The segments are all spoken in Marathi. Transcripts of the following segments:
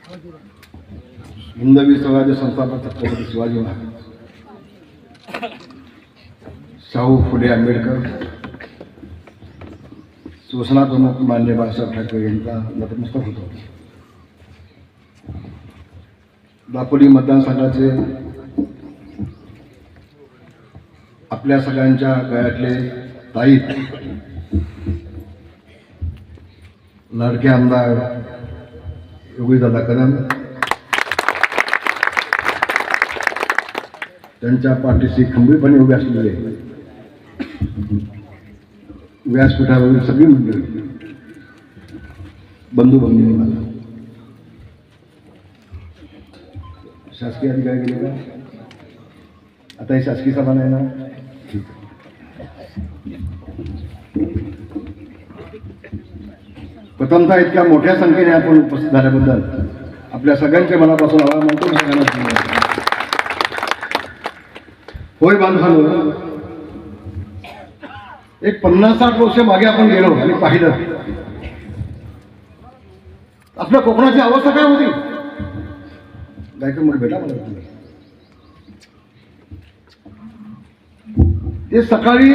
हिंदवी स्वराज्य संस्थापक छत्रपती शिवाजी महाराज, शाहू फुले आंबेडकर, शिवसेना प्रमुख माननीय बाळासाहेब ठाकरे यांचा नतमस्तक होतो. दापोली मतदारसंघाचे आपल्या सगळ्यांच्या गळ्यातले ताईत लाडके आमदार योगीदादा कदम, त्यांच्या पाठीशी खंबीरपणे उभे असलेले व्यासपीठावरील सगळी मंडळी, बंधू भगिनी, मला शासकीय अधिकारी गेले का? आता ही शासकीय सभा नाही ना? ठीक आहे. प्रथमतः इतक्या मोठ्या संख्येने आपण उपस्थित झाल्याबद्दल आपल्या सगळ्यांचे मनापासून आभार मानतो. होय बांधवांनो, एक 50-60 वर्ष मागे आपण गेलो आणि पाहिलं आपल्या कोकणाची अवस्था काय होती. गायकर म्हणून भेटा मला तुम्ही. ते सकाळी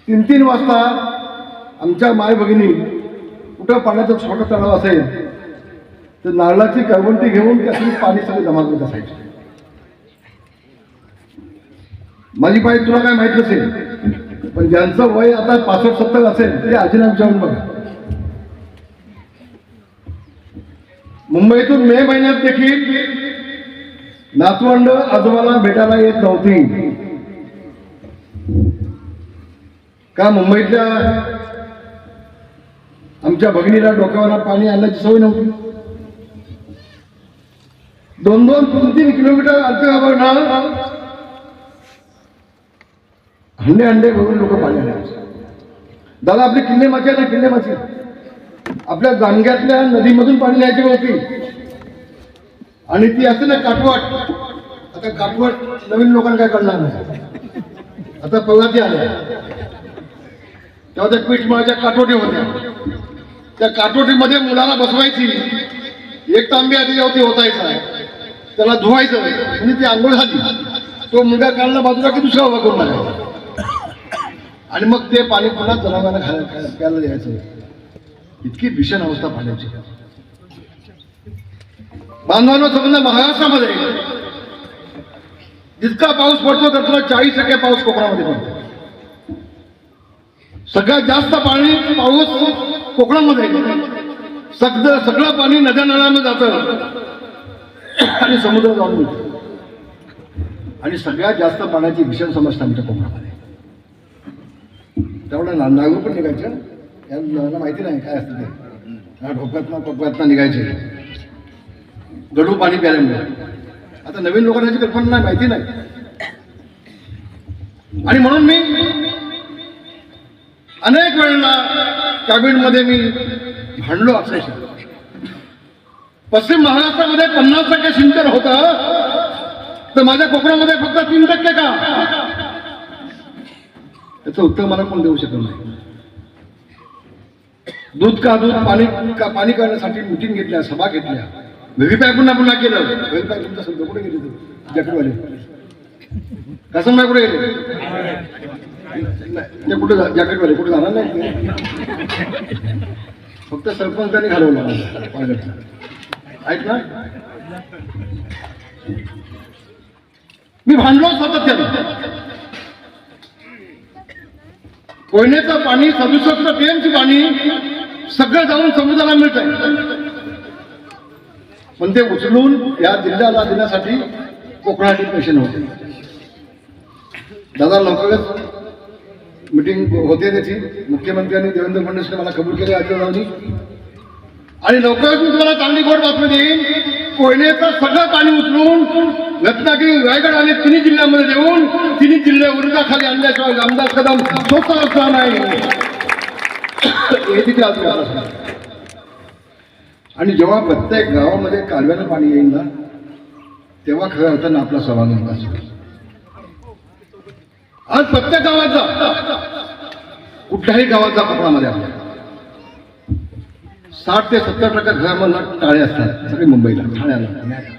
3-3 वाजता आमच्या माय भगिनी कुठं पाण्याचं छोटं तलाव असेल तर नारळाची करवंटी घेऊन त्यातून पाणी सगळं जमा करत असायचे. माझी बाई तुला काय माहित नसेल, पण ज्यांचं वय आता 65-70 असेल ते आजीना विचारून बघा. मुंबईतून मे महिन्यात देखील नातवंड आजोबाला भेटायला येत नव्हती. का? मुंबईतल्या आमच्या भगिनीला डोक्यावर पाणी आणण्याची सवय नव्हती. 2-2, 3-3 किलोमीटर अंतरावर हंडे भरून लोक पाणी आणायचे. दादा आपली किल्ले माची आहे ना, किल्ले माची आपल्या जाणग्यातल्या नदीमधून पाणी न्यायची होती. आणि ती असते ना काठवट. आता काठवट नवीन लोकांना काय करणार नाही, आता पगाती आल्या. तेव्हा त्या पीठ मळाच्या काठोटी होत्या. त्या काठोटीमध्ये मुलाला बसवायची, एक तांबी आधी होती होतायचा, त्याला धुवायचं म्हणजे ती आंघोळ झाली, तो मुलगा काढला बाजूला की दुसरा उभा करून टाकायचा आणि मग ते पाणी पुन्हा जनावरांना प्यायला द्यायचं. इतकी भीषण अवस्था पाण्याची. बांधवांनो, समजा महाराष्ट्रामध्ये जितका पाऊस पडतो त्यातला 40% पाऊस कोकणामध्ये पडतो. सगळ्यात जास्त पाऊस कोकणामध्ये. सगळं पाणी नद्या नाल्यांमध्ये जातं आणि समुद्र जाऊन मिळतं. आणि सगळ्यात जास्त पाण्याची भीषण समस्या आमच्या कोकणामध्ये. तेवढं नागू पण निघायचं, यांना माहिती नाही काय असतं ते. ढोक्यातनं निघायचे गढू पाणी प्यायल्यामुळे. आता नवीन लोकांना याची कल्पना नाही, माहिती नाही. आणि म्हणून मी अनेक वेळेला कॅबिनेटमध्ये मी भांडलो असायचं. पश्चिम महाराष्ट्रामध्ये 50% सिंचन होतं तर माझ्या कोकणामध्ये फक्त 3% का? त्याचं उत्तर मला कोण देऊ शकत नाही. दूध का दूध, पाणी करण्यासाठी मिटिंग घेतल्या, सभा घेतल्या, व्हेरीफाय पुन्हा केलं. व्हेरीफाय तुमचा शब्द कुठे गेले? जॅकेटवाले कसं कुठे गेले? ते कुठे जॅकेटवाले कुठे जाणार नाही. फक्त सरपंचांनी घालवलं. ऐक ना, मी भांडलो सातत्याने. कोयनेचं पाणी 67 टीएमसी पाणी सगळं जाऊन समुद्राला मिळत आहे, पण ते उचलून या जिल्ह्याला देण्यासाठी कोकणातील पैसे नव्हते. दादा लवकरच मिटिंग होते त्याची. मुख्यमंत्र्यांनी देवेंद्र फडणवीसने मला कबूल केले आजोबांनी. आणि लवकरच मी तुम्हाला चांगली गोड बातमी देईन. कोयनेचं सगळं पाणी उचलून रत्नागिरी, रायगड आणि 3 जिल्ह्यामध्ये देऊन 3 जिल्हे उर्जाखाली आणल्याशिवाय रामदास कदम स्वतः असणार नाही हे तिथे आज. आणि जेव्हा प्रत्येक गावामध्ये कालव्यानं पाणी येईल ना, तेव्हा खऱ्या अर्थानं आपला सर्वांगीण विकास होईल. आज प्रत्येक गावात जा, कुठल्याही गावात जा कोकणामध्ये आपल्या 60 ते 70% घरामधला टाळे असतात सगळे मुंबईला, ठाण्याला, पुण्याला.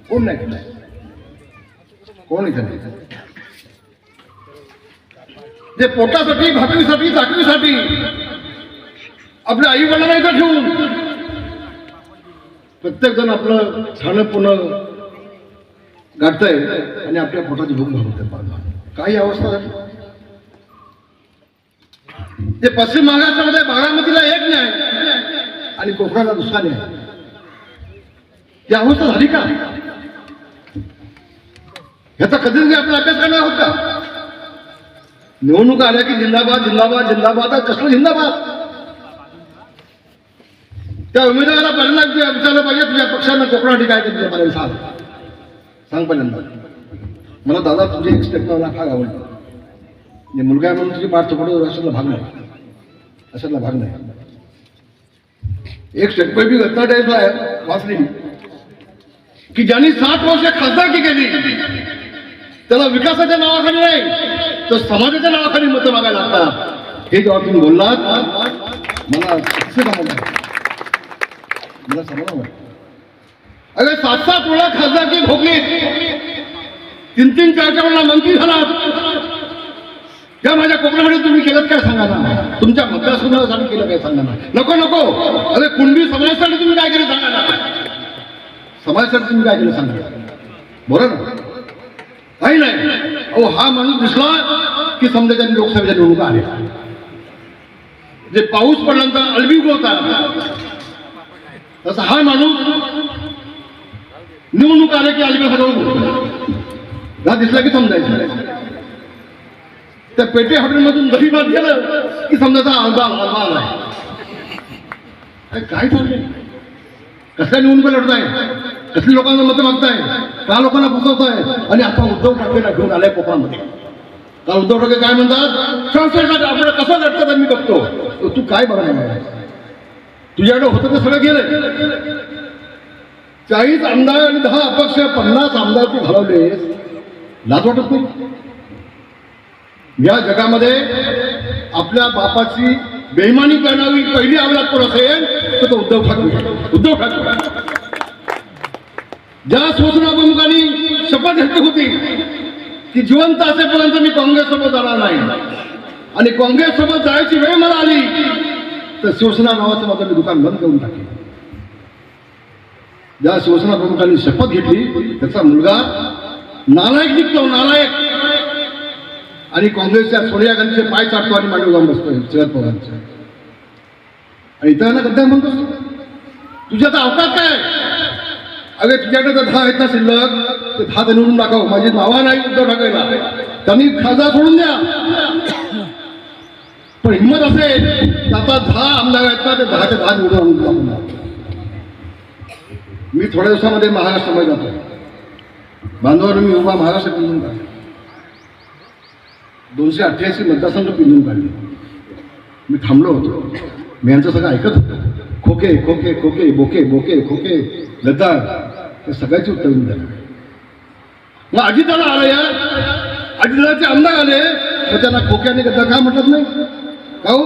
कोण नाही केलं? कोण इथे नाही? जे पोटासाठी, भाकरीसाठी, चाकरीसाठी आपल्या आई वडिलांना इथं ठेवून प्रत्येक जण आपलं ठाणं पुणं गाठतंय आणि आपल्या पोटाची भूक भागवतंय. काही अवस्था झाली. ते पश्चिम महाराष्ट्रामध्ये बारामतीला एक न्याय आणि कोकणाला दुसरा न्याय. ही अवस्था झाली का? ह्याचा कधीच आपला अभ्यास करणार आहोत का? निवडणुका आल्या की जिंदाबाद जिंदाबाद जिंदाबाद. कसलं जिंदाबाद? त्या उमेदवाराला पहिल्यांदा विचारलं पाहिजे तुझ्या पक्षानं कोकणासाठी काय केलं मला सांग पहिल्यांदा. मला दादा तुझे एक स्टेटमेंट मला फार आवडलं. मुलगा आहे म्हणून तुझी पाठ चोपडतो अशातला भाग नाही, अशातला भाग नाही. एक स्टेटमेंट मी घटना टाईपला वाचली की ज्यांनी 7 वर्ष खासदारकी केली त्याला विकासाच्या नावाखाली नाही तर समाजाच्या नावाखाली मतं मागायला लागतात. हे जेव्हा तुम्ही बोललात मला समाधान वाटतं. अरे 7-7 वेळा खासदारकी भोगली, 3-3, 4-4 वेळा मंत्री झाला. त्या माझ्या कोकणामध्ये तुम्ही केलं काय सांगा ना? तुमच्या मतदारसंघासाठी केलं काय सांगा ना? नको नको. अरे कुणबी समाजासाठी तुम्ही काय केलं सांगा ना? समाजासाठी तुम्ही काय केलं सांगा? बरं ना? काही नाही. अहो हा माणूस दिसला की समजा त्यांनी लोकसभेच्या निवडणुका आल्या. जे पाऊस पडल्यानंतर अलबी होता तसा हा माणूस निवडणूक आले की अलबी सगळं हा दिसला की समजायचं. त्या पेटे हॉटेलमधून दही भात गेलं की समजायचा आलबा आहे. काय चाललंय? कसल्या निवडणुका लढताय? कसली लोकांना मतं मागताय? का लोकांना फसवताय? आणि आता उद्धव ठाकरेला घेऊन आलाय कोकणामध्ये. का उद्धव ठाकरे काय म्हणतात? संसदेसाठी आपल्याला कसं लढतात मी बघतो. तू काय बघणार? तुझ्याकडे होतं ते सगळं गेलं. 40 आमदार आणि 10 अपक्ष 50 आमदार तू घालवलेस. लाज वाटत नाही? या जगामध्ये आपल्या बापाची बेईमानी करणारी पहिली आवलाद कोण असेल तर तो उद्धव ठाकरे. उद्धव ठाकरे ज्या शिवसेना प्रमुखांनी शपथ घेतली होती की जिवंत असेपर्यंत मी काँग्रेससोबत जाणार नाही आणि काँग्रेससोबत जायची वेळ मला आली तर शिवसेना नावाचं माझं मी दुकान बंद करून टाकेन. ज्या शिवसेना प्रमुखांनी शपथ घेतली त्याचा मुलगा नालायक निघतो, नालायक. आणि काँग्रेसच्या सोनिया गांधीचे पाय चाटतो आणि मांडव जाऊन बसतोय शरद पवारांच्या. आणि इतरांना गद्दार म्हणतो. तुझ्याचा अवकाश काय? अरे तुझ्याकडे जर 10 आहेत ना शिल्लक ते 10 निवडून दाखव. माझी नावा नाही उद्धव ठाकरेला. त्यांनी खासदार सोडून द्या. पण हिंमत असेल तर आता 10 आमदार आहेत ना ते 10च्या 10 निवडून दाखवून. मी थोड्या दिवसामध्ये महाराष्ट्रामध्ये जातोय. बांधवांना मी उभा महाराष्ट्र पिंजून काढले. 288 मतदारसंघ पिंजून काढले. मी थांबलो होतो. मी यांचं सगळं ऐकत होतो. खोके खोके खोके बोके बोके खोके गद्दार हे सगळ्याची उत्तर दिलं. मग अजितदादा आला यार, अजितदादाचे आमदार आले तर त्यांना खोके आणि गद्दार का म्हटलं नाही? का हो?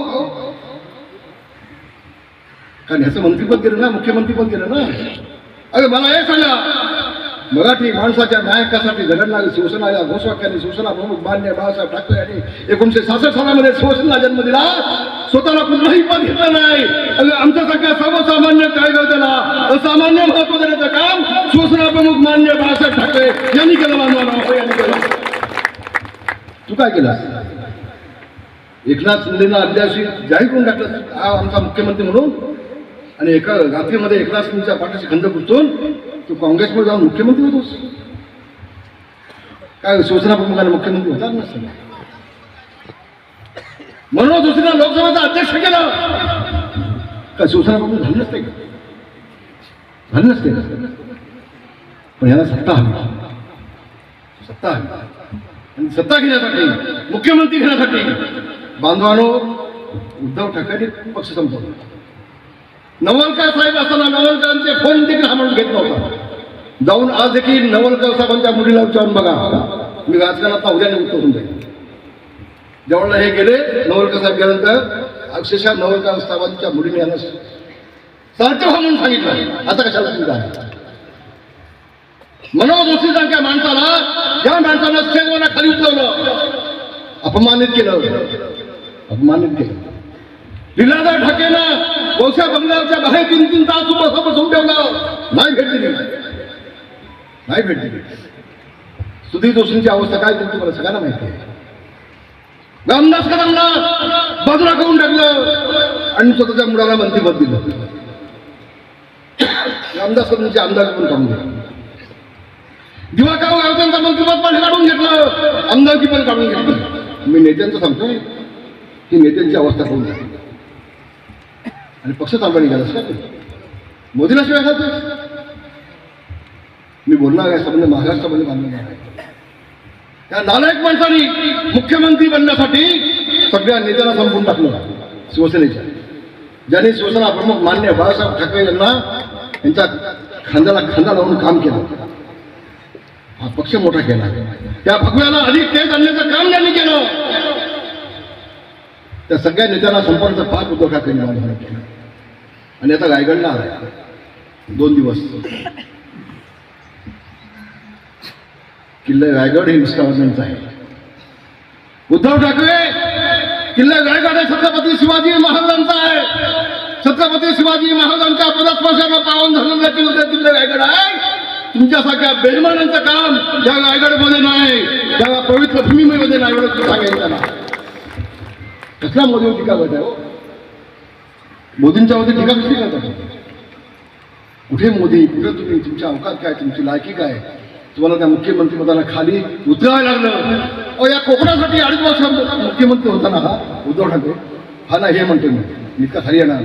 कारण ह्याचं मंत्रीपद गेलं ना, मुख्यमंत्रीपद गेलं ना. अरे मला हे सांगा, मराठी माणसाच्या नायकासाठी झगडणारी शिवसेना या घोषवाक्याने शिवसेना प्रमुख मान्य बाळासाहेब ठाकरे यांनी 1966 सालामध्ये शिवसेना जन्म दिला. स्वतःला कुठलाही पद घेतलं नाही. आमच्यासारख्या सर्वसामान्य कार्यकर्त्याला असामान्य महत्व देण्याचं काम शिवसेना प्रमुख मान्य बाळासाहेब ठाकरे यांनी केलं. यांनी केलं. तू काय केलं? एकनाथ शिंदेना अध्याशी जाहीर करून टाकलं हा आमचा मुख्यमंत्री म्हणून. आणि एका रात्रीमध्ये एकनाथ शिंदेच्या पाठीची खंड पुसतून तू काँग्रेसमध्ये जाऊन मुख्यमंत्री होतोस. काय शिवसेना प्रमुखाने मुख्यमंत्री होतात नसतं म्हणून दुसऱ्या लोकसभेचा अध्यक्ष केला का शिवसेना प्रमुख झाले नसते का? झाले नसते. पण याला सत्ता हवी. सत्ता हवी आणि सत्ता घेण्यासाठी मुख्यमंत्री घेण्यासाठी बांधवानो उद्धव ठाकरे पक्ष संपवला. नवलकर साहेब असताना नवलकरांचे फोन देखील हा म्हणून घेत नव्हता. जाऊन आज देखील नवलकर साहेबांच्या मुलीला विचारून बघा. मी राजकारणात उद्या निवृत्त होऊन जाईल. जेव्हा हे गेले नवलकर साहेब गेल्यानंतर अक्षरशः नवलकर साहेबांच्या मुलीने यांना चालते व्हा म्हणून सांगितलं. आता कशाला तुम्ही काय मनोदोषीसारख्या माणसाला, ज्या माणसानं स्टेजवर खाली उतरवलं, अपमानित केलं. लीलाधर ठाकरेनं कोळसा बंगल्याच्या बाहेर 3-3 तास बसून ठेवलं. नाही भेट दिली. सुधीर जोशींची अवस्था काय तुम्ही मला सगळ्यांना माहिती आहे. रामदास कदमला बाजूला करून टाकलं आणि स्वतःच्या मुलाला मंत्रिपद दिलं. रामदास कदमचे आमदार पण काढून घेतलं. दिवाकर गावकरांचं मंत्रिपद पण काढून घेतलं, आमदारकी पण काढून घेतली. मी नेत्यांचं सांगतोय की नेत्यांची अवस्था करून झाली आणि पक्ष चालवा निघालास का मोदीला शिवाय घालतोय. मी बोलणार आहे संबंध महाराष्ट्रामध्ये बांधलं आहे. त्या नालायक माणसांनी मुख्यमंत्री बनण्यासाठी सगळ्या नेत्यांना संपवून टाकलं शिवसेनेच्या. ज्यांनी शिवसेना प्रमुख मान्य बाळासाहेब ठाकरे यांना यांच्या खांद्याला खांदा लावून काम केलं, हा पक्ष मोठा केला. त्या भगव्याला अधिक तेज आणण्याचं काम त्यांनी केलं. त्या सगळ्या नेत्यांना संपर्क पाच उद्धव ठाकरेंनी बांधला केला आणि आता रायगडला आलाय 2 दिवस. किल्ला रायगड हे निष्ठावंतांचं आहे. उद्धव ठाकरे किल्ला रायगड हे छत्रपती शिवाजी महाराजांचा आहे. छत्रपती शिवाजी महाराजांच्या पदस्पर्शानं पावन झालेला किल्ला रायगड आहे. तुमच्यासारख्या बेईमानांचं काम या रायगडमध्ये नाही, या पवित्र भूमीमध्ये नाही. एवढं सांगायचं त्याला. कसला मोदीवर टीका करत आहे? मोदींच्यावरती टीका कशी करतात? कुठे मोदी, कुठे तुम्ही, तुमची अवकात काय, तुमची लायकी काय? तुम्हाला त्या मुख्यमंत्रीपदाला खाली उतरायला लागलं. या कोकणासाठी 2.5 वर्ष मुख्यमंत्री होताना हा उद्धव ठाकरे, हा ना हे म्हणतो मी इतका खाली येणार.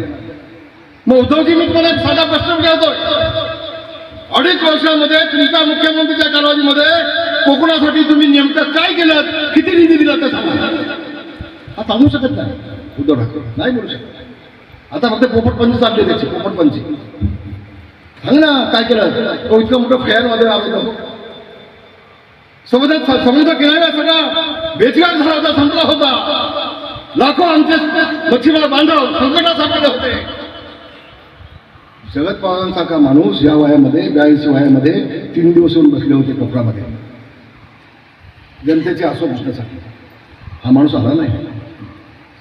मग उद्धवजी, मी तुम्हाला एक साधा प्रश्न विचारतोय. 2.5 वर्षामध्ये तुमच्या मुख्यमंत्रीच्या कालावधीमध्ये कोकणासाठी तुम्ही नेमकं काय केलं, किती निधी दिला ते सांगा. हा सांगू शकत नाही उद्धव ठाकरे, नाही बोलू शकत. आता फक्त पोपटपंची चालले त्याची, पोपटपंची सांग ना काय केलं. तो इतकं मोठं फेअरमध्ये आलं, समुद्र किनारा सगळा बेचगार झाला होता, संपला होता. लाखो आमचे मच्छीमार बांधव संकटात सापडले होते. शरद पवारांसारखा माणूस या वयामध्ये 82 वयामध्ये 3 दिवस येऊन बसले होते कोपरामध्ये जनतेचे आसो बसण्यासाठी. हा माणूस आला नाही.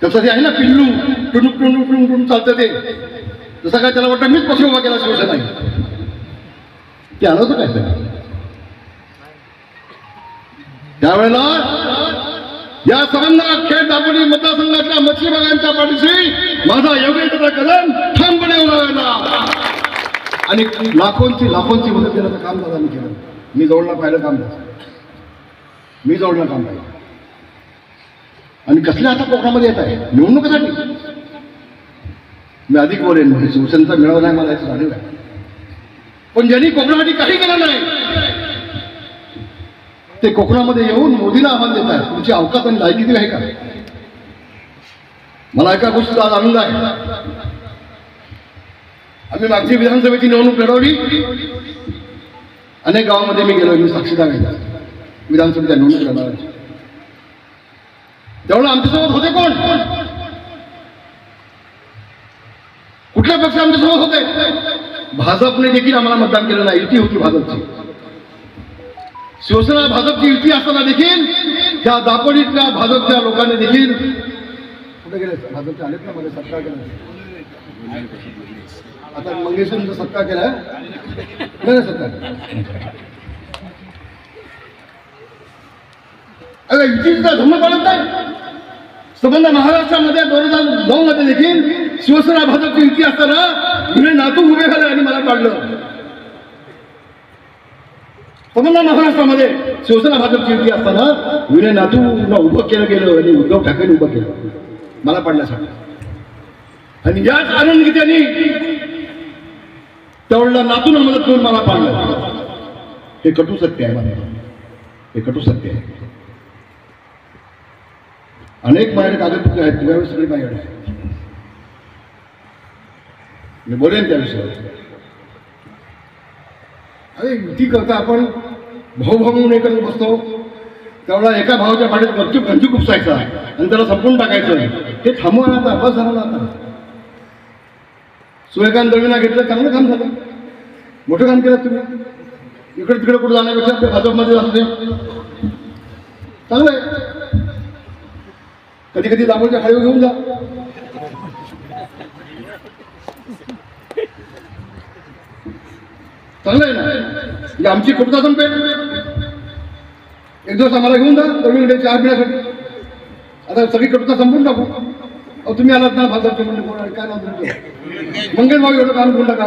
तसं ते आहे ना पिल्लू टुणूक टुणूक टुणूक टुणूक चालतं ते, जसं काय त्याला वाटतं मीच पक्ष उभा केला शिवसेना. ते आलं होतं काय त्यावेळेला? या संबंध खेळ दापोली मतदारसंघातल्या मच्छीमारांच्या पाठीशी माझा योगेंद्र कदम ठामपणे उभा राहिला आणि लाखोंची मदत देण्याचं काम दादांनी केलं. मी जवळला पाहिलं काम त्याचं, मी जवळला काम पाहिलं. आणि कसल्या आता कोकणामध्ये येत आहे निवडणुकीसाठी? मी अधिक बोलेन, म्हणजे शिवसेनेचा मिळावा नाही मला याचं जाणीव आहे. पण ज्यांनी कोकणासाठी काही केलं नाही ते कोकणामध्ये येऊन मोदीला आव्हान देत आहेत. तुमची अवकात आणि लायकी दिली आहे का? मला एका गोष्टीचा आज आनंद आहे. आम्ही मागची विधानसभेची निवडणूक लढवली. अनेक गावामध्ये मी गेलो, मी साक्षीदार आहे विधानसभेच्या निवडणूक लढवण्याची. त्यावेळेला आमच्यासोबत होते कोण? कुठल्या पक्ष आमच्यासोबत होते? भाजपने देखील आम्हाला मतदान केलं नाही. युती होती भाजपची. शिवसेना भाजपची युती असताना देखील त्या दापोलीतल्या भाजपच्या लोकांनी देखील कुठे गेले? भाजपचे आलेत ना मध्ये सत्कार केला. आता मंगेशकरांचा सत्कार केला सत्कार. अरे युतीचा धर्म पाळत नाही. संबंध महाराष्ट्रामध्ये 2009 मध्ये देखील शिवसेना भाजपची युती असताना जुने नातू उभे झाले आणि मला काढलं. संबंध महाराष्ट्रामध्ये शिवसेना भाजपची युती असताना विनय नातूंना उभं केलं गेलं आणि उद्धव ठाकरेंनी उभं केलं मला पाडण्यासाठी. आणि याच आनंदगीतांनी त्यावेळेला नातूंना मदत करून मला पाडलं. हे कटू सत्य आहे मला, हे कटू सत्य आहे. अनेक माझ्याकडे कागदपत्रे आहेत, तुझ्यावेळी सगळी माझ्याकडे आहे. मी बोलेन त्या विषयावर. अरे युती करता आपण भाऊ नाही करत बसतो. त्यावेळेला एका भावाच्या पाठीत गंजू खुपसायचा आणि त्याला संपून टाकायचं. हे थांबवा आता, बस झालं ना आता. सूर्यकांत दळवींना घेतलं, चांगलं काम झालं, मोठं काम केलं तुम्ही. इकडे तिकडे कुठे जाण्यापेक्षा आपल्या भाजपमध्ये असते चांगलं आहे. कधी कधी दामोदरच्या खाडीवर घेऊन जा. चांगलं आहे ना. म्हणजे आमची कुठचा संपेल, एक दिवस आम्हाला घेऊन जा दळवींकडे चहा पिण्यासाठी. आता सगळी कटुता संपून टाकू. अहो तुम्ही आलात ना भाजपचे म्हणजे काय नाव तुमचं, मंगेश भाऊ एवढं काम करून टाका.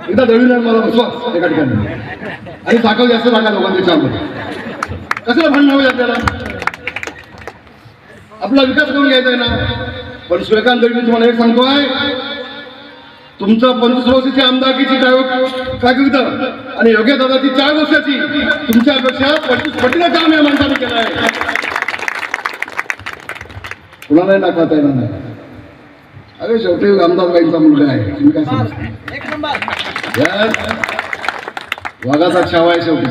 एकदा दळवीला मला बसवा एका ठिकाणी आणि साखर जास्त टाका लोकांच्या चहामध्ये. कसं भांडण हवं आपल्याला, आपला विकास करून घ्यायचा आहे ना. पण सूर्यकांत दळवी तुम्हाला एक सांगतोय, तुमचं 25 वर्षाची आमदारकीची कारकीर्द आणि योग्य दादाची 4 वर्षाची तुमच्यापेक्षा 25 पटीनं काम या माणसाने केलं आहे. कुणालाही नाकारता येणार नाही. अरे शेवटी आमदारबाईंचा मुलगा आहे, तुम्ही काय सांगता. वाघाचा छावा आहे शेवटी.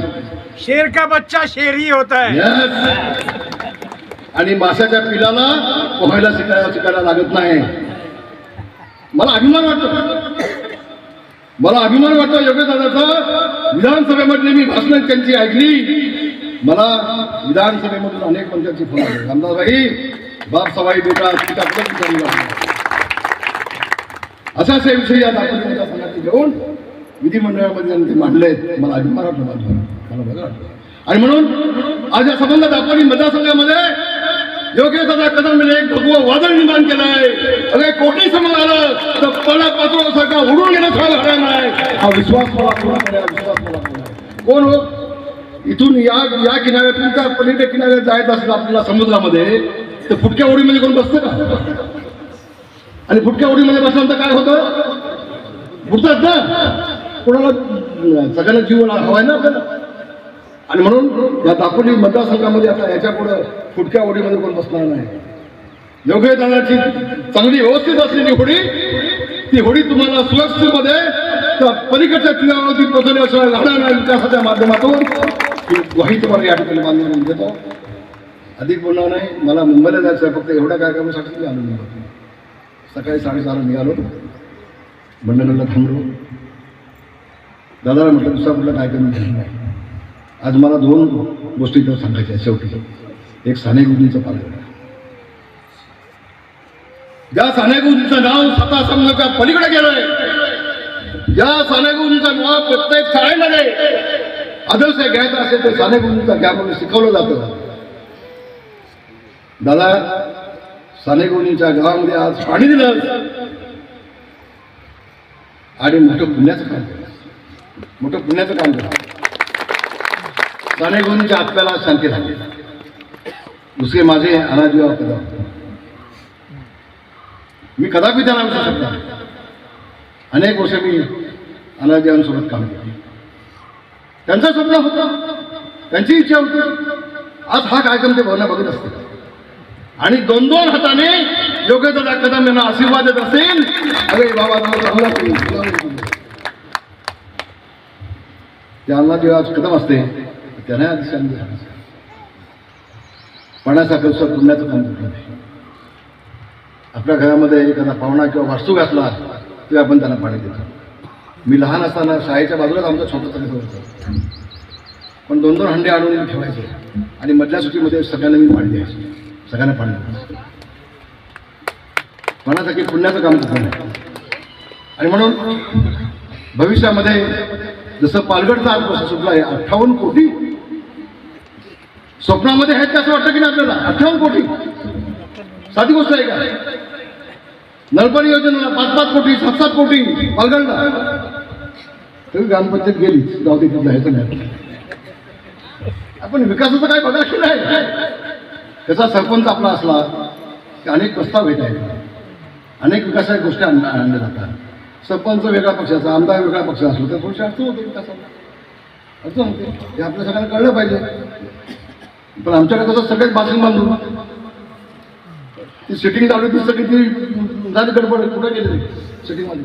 शेर का बच्चा शेर ही होता है. आणि माशाच्या पिलाला पोहायला शिकायला लागत नाही. मला अभिमान वाटतो योगेश दादाचा. विधानसभेमधली मी भाषणं त्यांची ऐकली. मला विधानसभेमधून अनेक मंत्र्यांची फोन आले, आमदारबाई बाप सवाई बेटा अशाच विषयी आज आपण मतदारसंघाचे घेऊन विधिमंडळामध्ये ते मांडलेत. मला अभिमान वाटलं, मला बरं वाटलं. आणि म्हणून आज या संबंधात आपण मतदारसंघामध्ये योग्य दादा कदम एक भगवं वादळ निर्माण केलं आहे. अरे कोटी समोर आलं तर पळा पाचोळ्यासारखा उडून गेलं झाला नाही. हा विश्वास मला पूर्ण कोण हो. इथून या किनाऱ्यातून त्या पलीकडे किनाऱ्यात जायचं असेल आपल्याला समुद्रामध्ये तर फुटक्या ओढीमध्ये कोण बसतं का. आणि फुटक्या ओढीमध्ये बसल्यानंतर काय होतं, बुडतात ना. कोणाला सगळ्यांना जीव हवाय ना आपल्याला. आणि म्हणून या दापोली मतदारसंघामध्ये आता याच्या पुढे फुटक्या होडीमध्ये कोण बसणार नाही. योग्य दादाची चांगली व्यवस्थित असलेली होडी, ती होडी तुम्हाला सुरक्षेमध्ये त्या पलीकडच्या किनाऱ्यावरती पोहोचवण्याशिवाय राहणार नाही. विकासाच्या माध्यमातून ही ग्वाही तुम्हाला या ठिकाणी बांधून देतो. अधिक बोलणार नाही. मला मुंबईला जायचं आहे, फक्त एवढ्या कार्यक्रमासाठी मी आलो नाही. सकाळी 6:30 निघालो, मंडळाला थांबलो. दादाला म्हटलं दुसरा कुठला कार्यक्रम झाला नाही. आज मला 2 गोष्टी तर सांगायच्या शेवटी. एक सानेगुंजीचं पालघर, ज्या सानेगुंजीचं नाव स्वतः समजाच्या पलीकडे गेलंय, ज्या सानेगुंजीचं नाव प्रत्येक शाळेमध्ये आदर्श घ्यायचा असेल तर सानेगुंजीचा घ्या म्हणून शिकवलं जातं. दादा सानेगुंजीच्या गावामध्ये आज पाणी दिलं आणि मोठं पुण्याचं काम केलं. सानेगुंजीच्या आत्म्याला शांती झाली. दुसरे माझे अनाजीराव कदम, मी कदापि त्यांना विसरू शकता. अनेक वर्ष मी अनाजीरावांसोबत काम केलं. त्यांचं स्वप्न होतं, त्यांची इच्छा होती. आज हा कार्यक्रम ते भवना बघत असते आणि 2-2 हाताने योगेशदादा कदम यांना आशीर्वाद देत असेल. अरे बाबा ते अनाजीराव कदम असते त्यांना पाण्यासारखं पुण्याचं काम करत नाही. आपल्या घरामध्ये एखादा पाहुणा किंवा वास्तू घातला तरी आपण त्यांना पाणी देतो. मी लहान असताना शाळेच्या बाजूलाच आमचं छोटंसं घर होतं, पण 2-2 हंडे आणून ठेवायचे आणि मधल्या सुट्टीमध्ये सगळ्यांना मी पाणी द्यायचे. सगळ्यांना पाणी द्यायचं. पाण्यासाठी पुण्याचं काम करत नाही. आणि म्हणून भविष्यामध्ये जसं पालघरचा आज प्रश्न सुटला आहे, 58 कोटी स्वप्नामध्ये आहेत का असं वाटतं की नाही आपल्याला. 58 कोटी साधी गोष्ट आहे का. नळपाणी योजनेला 5-5 कोटी 7-7 कोटी पालघरला. तरी ग्रामपंचायत गेली जाऊ दे, तिथलं ह्याचं नाही. आपण विकासाचं काय बघा की नाही. त्याचा सरपंच आपला असला की अनेक प्रस्ताव येत आहेत, अनेक विकासाच्या गोष्टी आणल्या जातात. सरपंच वेगळ्या पक्षाचा, आमदार वेगळ्या पक्षाचा असलो तर थोडीशी अडचण होते विकासाला, अडचण होते. हे आपल्या सगळ्यांना कळलं पाहिजे. पण आमच्याकडे कसं सगळेच बाथरूम बांधून ती सिटिंग लावली, ती सगळी ती झाली गडबड. कुठं गेली सिटिंग मध्ये.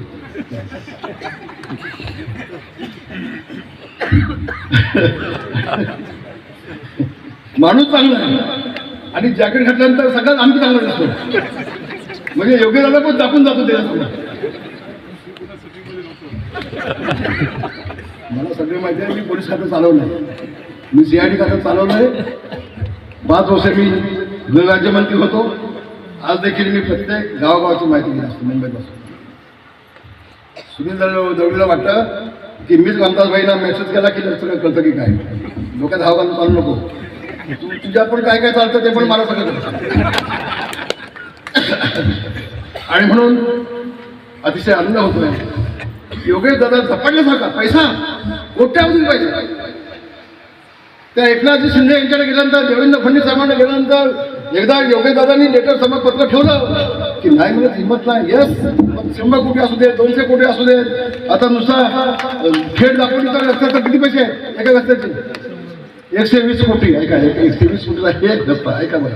माणूस चांगला आहे आणि जॅकेट घातल्यानंतर सगळ्यात आम्ही चांगला दिसतो. म्हणजे योग्य झालं पण दाखवून जातो त्याच्यासमोर. मला सगळे माहिती आहे, मी पोलीस खातं चालवलंय, मी CID खातं चालवलंय, 5 वर्ष मी गृहराज्यमंत्री होतो. आज देखील मी प्रत्येक गावागावाची माहिती घेत असतो मुंबईपासून. सुनील दळवीला वाटतं की मीच गमदासबाईंना मेसेज केला की सगळं कळतं की काय, डोक्यात हाव घालून चालू नको, तुझ्या पण काय काय चालतं ते पण मला सगळं कळतं. आणि म्हणून अतिशय आनंद होतोय. योगेश दादा झपाटल्यासारखा पैसा, कोट्यावधी पैसा त्या एकनाथजी शिंदे यांच्याकडे गेल्यानंतर, देवेंद्र फडणवीस साहेबांना गेल्यानंतर एकदा योगेश दादांनी लेटर समजपत्र ठेवलं की नाही म्हणत हिंमत नाही. येस, 100 कोटी असू दे, 200 कोटी असू दे. आता नुसता खेड दापोलीचा रस्ता तर किती पैसे आहेत एका रस्त्याचे? 120 कोटी. ऐका, 120 कोटीला एक रस्ता. ऐका बरं,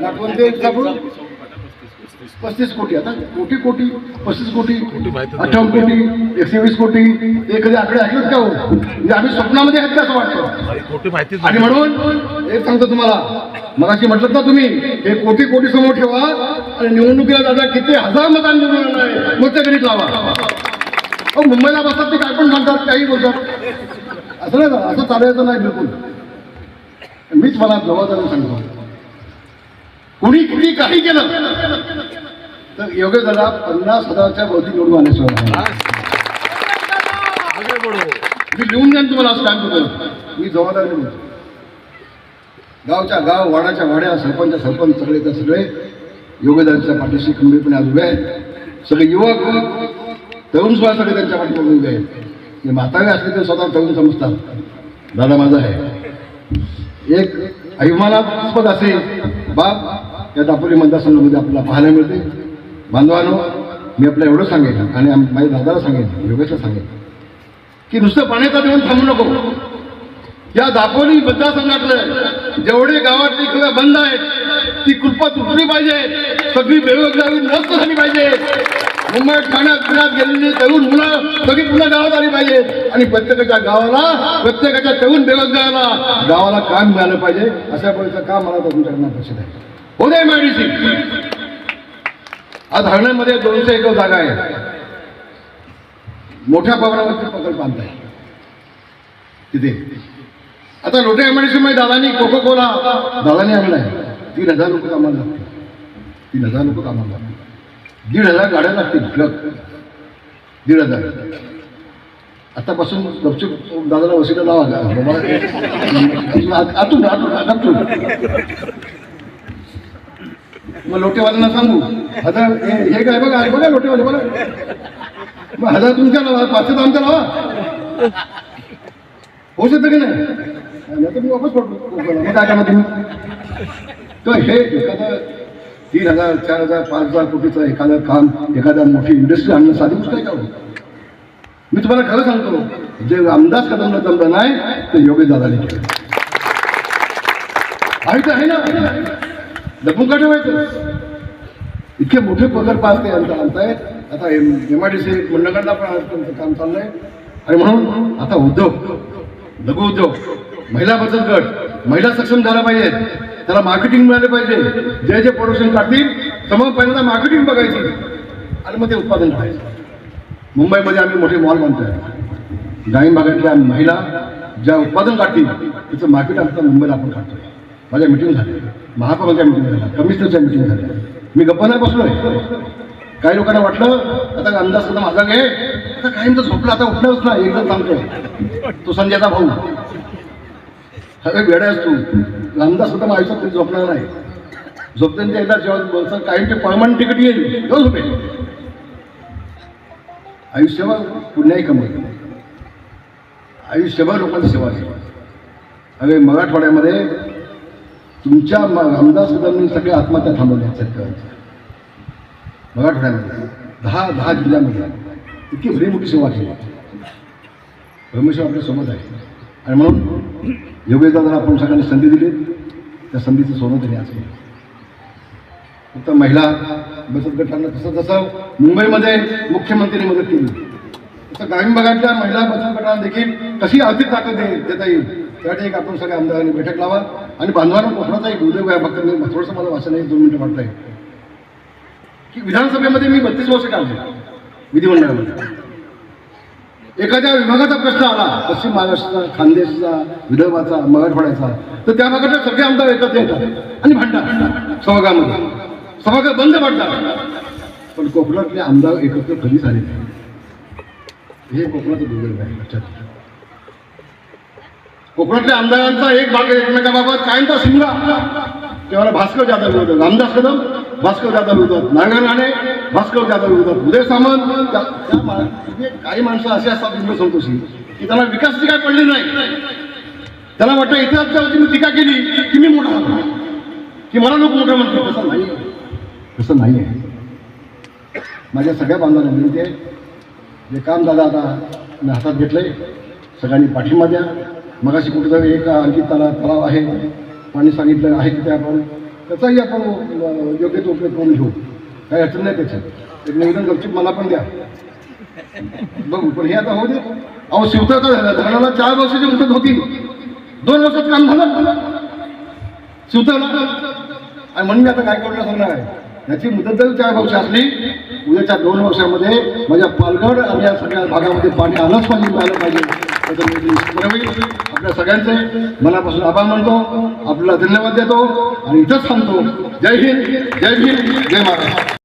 नागपूर ते 35 कोटी. आता कोटी 35 कोटी, 58 कोटी, 120 कोटी, ते कधी आकडे ऐकलेत का हो? म्हणजे आम्ही स्वप्नामध्ये आहेत का असं वाटतं. आणि म्हणून एक सांगतो तुम्हाला, मगाशी म्हटलं ना तुम्ही, हे कोटी समोर ठेवा आणि निवडणुकीला दादा किती हजार मतांनी निवडून आहे मग ते गणित लावा. हो, मुंबईला बसतात ते काय पण सांगतात, काही बोलतात. असं नाही, असं चालायचं नाही बिलकुल. मीच मला जबाबदारी सांगतो, कोणी किती काही केलं तर योगेश दादा 50,000च्या भोवती निवडून आल्याशिवाय मी लिहून द्या तुम्हाला स्टॅम्प करतो. मी जबाबदारी म्हणतो, गावच्या गाव, वाड्याच्या वाड्या, सरपंच सगळे योगेश दादाच्या पाठीशी खंबीरपणे आज उभे आहेत. सगळे युवक, तरुण सुद्धा सगळे त्यांच्या पाठीमागे उभे आहेत. म्हातारे असले ते स्वतः तरुण समजतात. दादा माझा आहे. एक अभिमानास्पद असे बाब या दापोली मतदारसंघामध्ये आपल्याला पाहायला मिळते. बांधवांनो, मी आपल्याला एवढं सांगेन आणि माझ्या दादाला सांगेन, योगेशला सांगेन की नुसतं पाण्याचा देऊन थांबू नको. या दापोली मतदारसंघातलं जेवढे गावातली किंवा बंद आहेत ती कृपा तुटली पाहिजे. सगळी बेरोजगारी नष्ट झाली पाहिजे. मुंबईत, ठाण्यात, पुण्यात गेलेली तरुण मुलं सगळी पुन्हा गावात आली पाहिजे आणि प्रत्येकाच्या गावाला, प्रत्येकाच्या तरुण बेरोजगाराला गावाला काम मिळालं पाहिजे. अशा पद्धतीचं काम मला तुमच्याकडनं अपेक्षित आहे. उदय MIDC आज हरण्यामध्ये 200 एकर जागा आहे. मोठ्या प्रमाणावरती प्रकल्प आणताय तिथे. आता लोटे MIDC मध्ये दादानी कोका-कोला दादानी आणलाय. 3,000 लोक कामाला लागतील. 3,000 लोक कामाला लागतील. 1,500 गाड्या लागतील. ट्रक 1,500. आतापासून गपचूप दादाला वशिला लावा. आतून मग लोटेवाल्यांना सांगू, आता हे काय बघा, बघा लोटेवाले बघा, मग 1,000 तुमच्या लावा, 500 आमच्या लावा. होऊ शकतं की नाही? तर मी वापस पडतो. मग काय करणार तुम्ही? तर हे एखादं 3,000, 4,000, 5,000 कोटीचं एखादं काम, एखाद्या मोठी इंडस्ट्री आणणं साधी गोष्ट आहे का? मी तुम्हाला खरं सांगतो, जे रामदास कदमला जमलं नाही ते योगेश दादाने केलं. आहे ना, लपून का ठेवायचं? इतके मोठे प्रकल्प असते आणतायत. आता MIDC मंडळाला पण त्यांचं काम चाललंय. आणि म्हणून आता उद्योग, लघु उद्योग, महिला बचत गट, महिला सक्षम झाला पाहिजे. त्याला मार्केटिंग मिळालं पाहिजे. जे प्रोडक्शन काढतील समोर पहिल्यांदा मार्केटिंग बघायची आणि मग ते उत्पादन करायचं. मुंबईमध्ये आम्ही मोठे मॉल बांधतोय. ग्रामीण भागातल्या महिला ज्या उत्पादन काढतील त्याचं मार्केट आता मुंबईला आपण काढतोय. माझ्या मिटिंग झाल्या, महापौरांच्या मिटिंग झाल्या, कमिशनरच्या मिटिंग झाल्या. मी गप्पा नाही बसलोय. काही लोकांना वाटलं आता अंदाज सुद्धा माझा घे, आता काहींचं झोपलं, आता उठणारच नाही. एकदम सांगतोय तो संजयचा भाऊ, अरे वेडा आहेस तू. अंदाज सुद्धा माझ्या आयुष्यात तरी झोपणार नाही. झोपताना एकदा जेव्हा काहींचे परमनंट तिकीट येईल तेव्हा झोपेल. आयुष्यभर पुण्याही कमवलं, आयुष्यभर लोकांची सेवा केली. अरे मराठवाड्यामध्ये तुमच्या रामदास कदमनी सगळ्या आत्महत्या थांबवल्या शेतकऱ्यांच्या. मराठवाड्यामध्ये 10 जिल्ह्यामध्ये इतकी भरी मोठी सेवा केली. परमेश्वर आपल्या सोबत आहे. आणि म्हणून योगेश दादाला आपण सगळ्यांनी संधी दिली, त्या संधीचं सोनं त्यांनी आज केलं. फक्त महिला बचत गटांना जसं मुंबईमध्ये मुख्यमंत्र्यांनी मदत केली तसं ग्रामीण भागातल्या महिला बचत गटांना देखील कशी आर्थिक ताकद देता येईल त्यासाठी एक आपण सगळ्या आमदारांनी बैठक लावा. आणि बांधवांना कोकणाचा एक उद्योग आहे. फक्त मी थोडंसं मला वाचन 1-2 मिनिटं वाटत आहे. की विधानसभेमध्ये मी 32 वर्ष काढले विधिमंडळामध्ये. एखाद्या विभागाचा प्रश्न आला, पश्चिम महाराष्ट्राचा, खानदेशचा, विदर्भाचा, मराठवाड्याचा, तर त्या भागातले सगळे आमदार एकत्र येतात आणि भांडतात सभागृहामध्ये. सभागृह बंद पडतात. पण कोकणातले आमदार एकत्र कधीच आले नाही. हे कोकणाचं दुर्दैव आहे. लक्षात घ्या. कोकणातल्या आमदारांचा एक भाग एकमेकाबाबत कायमचा शिमला. तेव्हा भास्कर जाधव विरोधात, रामदास कदम भास्कर जाधव विरोधात, नारायण राणे भास्कर जाधव विरोधात, उदय सामंत. म्हणजे काही माणसं अशी असतात इंद्र संतोषी की त्यांना विकासाची काय पडली नाही. त्यांना वाटतं इतिहासावरती मी टीका केली की मी मोठा झालो, की मला लोक मोठं म्हणतात. तसं नाही, तसं नाही आहे. माझ्या सगळ्या बांधवांना विनंती आहे, जे काम दादा आता मी हातात घेतलंय, सगळ्यांनी पाठिंबा द्या. मगाशी कुठेतरी एक आणखी तलाव आहे, पाणी सांगितलं आहे की ते आपण त्याचाही आपण योग्य तो उपयोग करून घेऊ. काही अडचण नाही त्याच्यात. एक निवेदन गपचूप मला पण द्या, बघू. पण हे आता होऊ दे. अहो शिवतळचा धरणाला 4 वर्षाची मुदत होती, 2 वर्षात काम झालं शिवतळला. आणि म्हणून मी आता काय करणं सांगणार आहे, याची मुदत जर 4 वर्ष असली, उद्याच्या 2 वर्षामध्ये माझ्या पालघर आणि या सगळ्या भागामध्ये पाणी आलंच पाहिजे, मिळालं पाहिजे. त्याचं नियोजन होईल. आपल्या सगळ्यांचे मनापासून आभार मानतो, आपल्याला धन्यवाद देतो आणि इथंच थांबतो. जय हिंद, जय भीम, जय महाराष्ट्र.